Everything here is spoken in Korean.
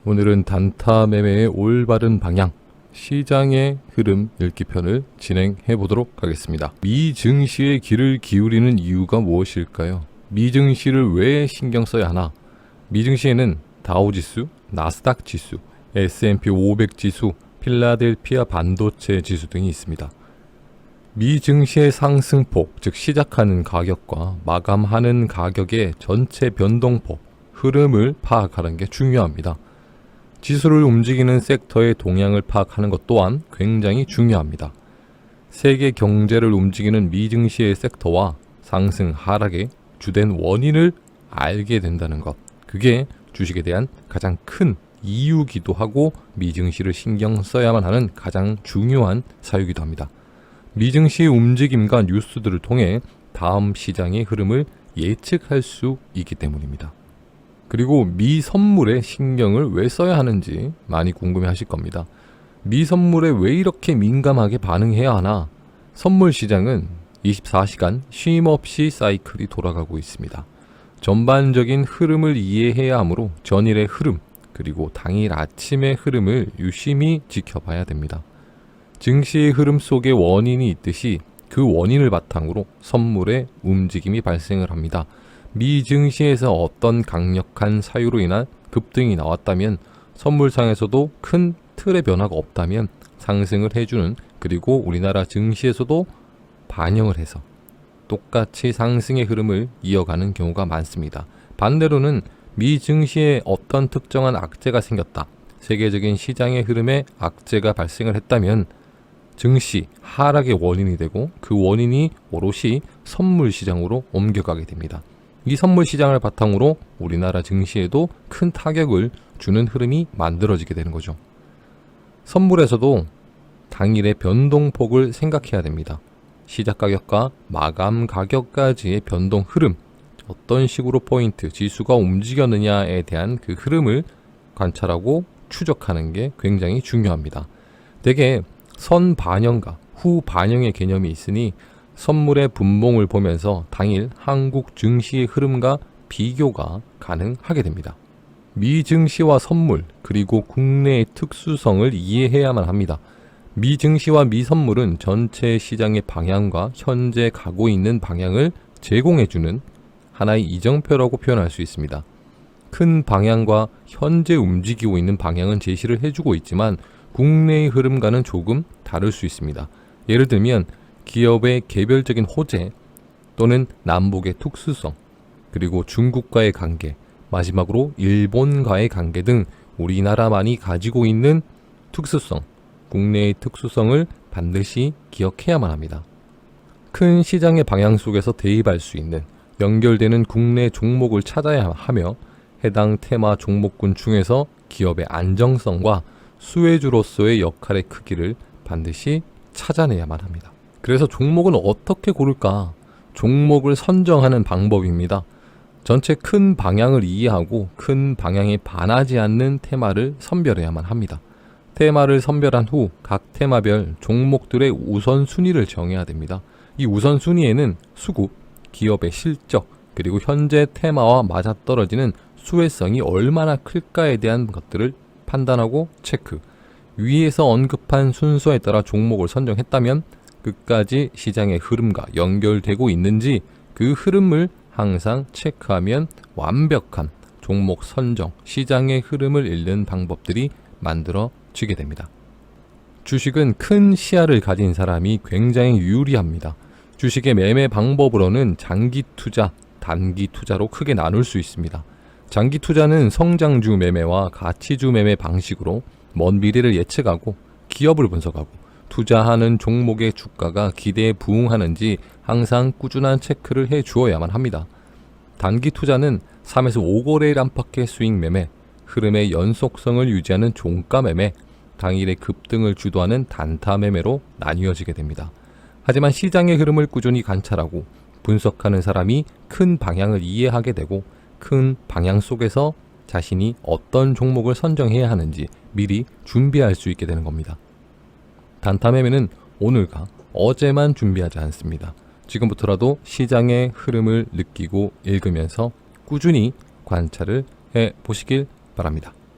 오늘은 단타 매매의 올바른 방향, 시장의 흐름 읽기 편을 진행해 보도록 하겠습니다. 미 증시에 귀를 기울이는 이유가 무엇일까요? 미 증시를 왜 신경 써야 하나? 미 증시에는 다우지수, 나스닥 지수, S&P 500 지수, 필라델피아 반도체 지수 등이 있습니다. 미 증시의 상승폭, 즉 시작하는 가격과 마감하는 가격의 전체 변동폭, 흐름을 파악하는 게 중요합니다. 지수를 움직이는 섹터의 동향을 파악하는 것 또한 굉장히 중요합니다. 세계 경제를 움직이는 미 증시의 섹터와 상승, 하락의 주된 원인을 알게 된다는 것, 그게 주식에 대한 가장 큰 이유기도 하고 미 증시를 신경 써야만 하는 가장 중요한 사유이기도 합니다. 미 증시의 움직임과 뉴스들을 통해 다음 시장의 흐름을 예측할 수 있기 때문입니다. 그리고 미 선물에 신경을 왜 써야 하는지 많이 궁금해 하실 겁니다. 미 선물에 왜 이렇게 민감하게 반응해야 하나? 선물 시장은 24시간 쉼 없이 사이클이 돌아가고 있습니다. 전반적인 흐름을 이해해야 하므로 전일의 흐름, 그리고 당일 아침의 흐름을 유심히 지켜봐야 됩니다. 증시의 흐름 속에 원인이 있듯이 그 원인을 바탕으로 선물의 움직임이 발생을 합니다. 미 증시에서 어떤 강력한 사유로 인한 급등이 나왔다면, 선물상에서도 큰 틀의 변화가 없다면 상승을 해주는, 그리고 우리나라 증시에서도 반영을 해서 똑같이 상승의 흐름을 이어가는 경우가 많습니다. 반대로는 미 증시에 어떤 특정한 악재가 생겼다, 세계적인 시장의 흐름에 악재가 발생을 했다면 증시 하락의 원인이 되고, 그 원인이 오롯이 선물 시장으로 옮겨가게 됩니다. 이 선물 시장을 바탕으로 우리나라 증시에도 큰 타격을 주는 흐름이 만들어지게 되는 거죠. 선물에서도 당일의 변동폭을 생각해야 됩니다. 시작 가격과 마감 가격까지의 변동 흐름, 어떤 식으로 포인트, 지수가 움직였느냐에 대한 그 흐름을 관찰하고 추적하는 게 굉장히 중요합니다. 대개 선 반영과 후 반영의 개념이 있으니 선물의 분봉을 보면서 당일 한국 증시의 흐름과 비교가 가능하게 됩니다. 미 증시와 선물, 그리고 국내의 특수성을 이해해야만 합니다. 미 증시와 미 선물은 전체 시장의 방향과 현재 가고 있는 방향을 제공해주는 하나의 이정표라고 표현할 수 있습니다. 큰 방향과 현재 움직이고 있는 방향은 제시를 해주고 있지만 국내의 흐름과는 조금 다를 수 있습니다. 예를 들면 기업의 개별적인 호재, 또는 남북의 특수성, 그리고 중국과의 관계, 마지막으로 일본과의 관계 등 우리나라만이 가지고 있는 특수성, 국내의 특수성을 반드시 기억해야만 합니다. 큰 시장의 방향 속에서 대입할 수 있는 연결되는 국내 종목을 찾아야 하며, 해당 테마 종목군 중에서 기업의 안정성과 수혜주로서의 역할의 크기를 반드시 찾아내야만 합니다. 그래서 종목은 어떻게 고를까? 종목을 선정하는 방법입니다. 전체 큰 방향을 이해하고 큰 방향에 반하지 않는 테마를 선별해야만 합니다. 테마를 선별한 후 각 테마별 종목들의 우선순위를 정해야 됩니다. 이 우선순위에는 수급, 기업의 실적, 그리고 현재 테마와 맞아떨어지는 수혜성이 얼마나 클까에 대한 것들을 판단하고 체크, 위에서 언급한 순서에 따라 종목을 선정했다면 끝까지 시장의 흐름과 연결되고 있는지 그 흐름을 항상 체크하면 완벽한 종목 선정, 시장의 흐름을 읽는 방법들이 만들어지게 됩니다. 주식은 큰 시야를 가진 사람이 굉장히 유리합니다. 주식의 매매 방법으로는 장기 투자, 단기 투자로 크게 나눌 수 있습니다. 장기 투자는 성장주 매매와 가치주 매매 방식으로 먼 미래를 예측하고 기업을 분석하고 투자하는 종목의 주가가 기대에 부응하는지 항상 꾸준한 체크를 해 주어야만 합니다. 단기 투자는 3에서 5거래일 안팎의 수익 매매, 흐름의 연속성을 유지하는 종가 매매, 당일의 급등을 주도하는 단타 매매로 나뉘어지게 됩니다. 하지만 시장의 흐름을 꾸준히 관찰하고 분석하는 사람이 큰 방향을 이해하게 되고, 큰 방향 속에서 자신이 어떤 종목을 선정해야 하는지 미리 준비할 수 있게 되는 겁니다. 단타 매매는 오늘과 어제만 준비하지 않습니다. 지금부터라도 시장의 흐름을 느끼고 읽으면서 꾸준히 관찰을 해 보시길 바랍니다.